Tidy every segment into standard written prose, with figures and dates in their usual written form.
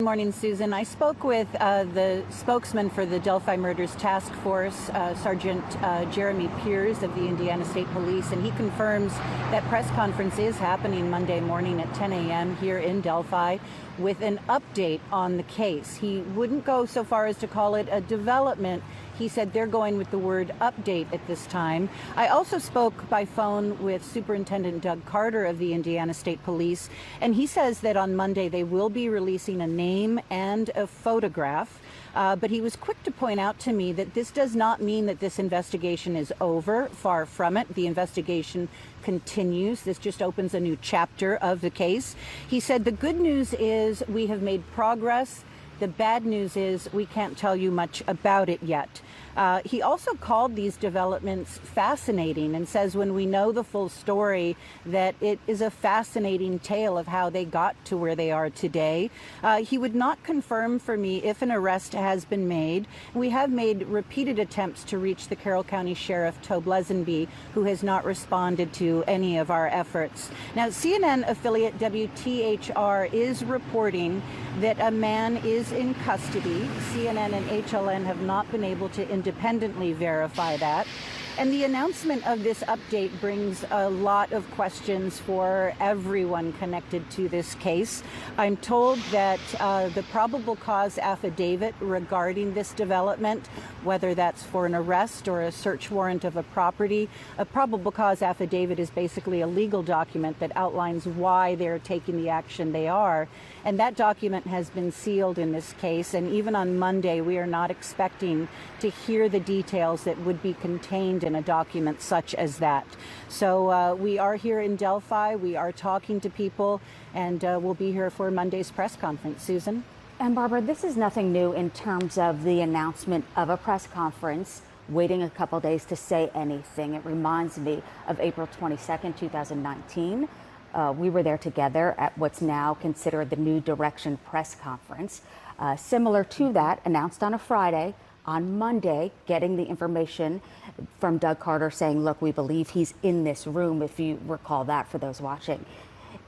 Good morning, Susan. I spoke with the spokesman for the Delphi Murders Task Force, Sergeant Jeremy Piers of the Indiana State Police, and he confirms that press conference is happening Monday morning at 10 a.m. here in Delphi with an update on the case. He wouldn't go so far as to call it a development. He said they're going with the word update at this time. I also spoke by phone with Superintendent Doug Carter of the Indiana State Police, and he says that on Monday they will be releasing a name and a photograph. But he was quick to point out to me that this does not mean that this investigation is over. Far from it. The investigation continues. This just opens a new chapter of the case. He said the good news is we have made progress. The bad news is we can't tell you much about it yet. He also called these developments fascinating and says when we know the full story that it is a fascinating tale of how they got to where they are today. He would not confirm for me if an arrest has been made. We have made repeated attempts to reach the Carroll County Sheriff, Tobe Lesenby, who has not responded to any of our efforts. Now, CNN affiliate WTHR is reporting that a man is in custody. CNN and HLN have not been able to independently verify that. And the announcement of this update brings a lot of questions for everyone connected to this case. I'm told that the probable cause affidavit regarding this development, whether that's for an arrest or a search warrant of a property, a probable cause affidavit is basically a legal document that outlines why they're taking the action they are. And that document has been sealed in this case. And even on Monday, we are not expecting to hear the details that would be contained in a document such as that. So we are here in Delphi. We are talking to people, and we'll be here for Monday's press conference. Susan? And Barbara, this is nothing new in terms of the announcement of a press conference, waiting a couple days to say anything. It reminds me of April 22nd, 2019. We were there together at what's now considered the New Direction press conference. Similar to that, announced on a Friday. On Monday, getting the information from Doug Carter saying, look, we believe he's in this room, if you recall that for those watching.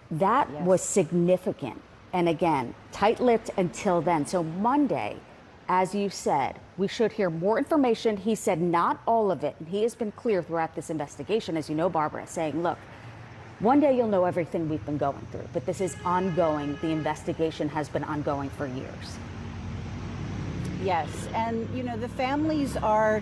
That Yes. was significant. And again, tight-lipped until then. So Monday, as you said, we should hear more information. He said not all of it. And he has been clear throughout this investigation, as you know, Barbara, saying, look, one day you'll know everything we've been going through. But this is ongoing. The investigation has been ongoing for years. Yes, and you know, the families are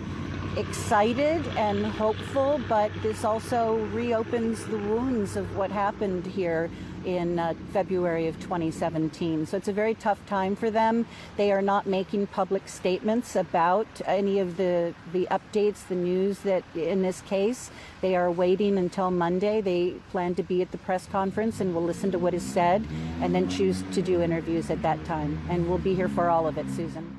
excited and hopeful, but this also reopens the wounds of what happened here in February of 2017. So it's a very tough time for them. They are not making public statements about any of the updates, the news that in this case. They are waiting until Monday. They plan to be at the press conference and will listen to what is said and then choose to do interviews at that time. And we'll be here for all of it, Susan.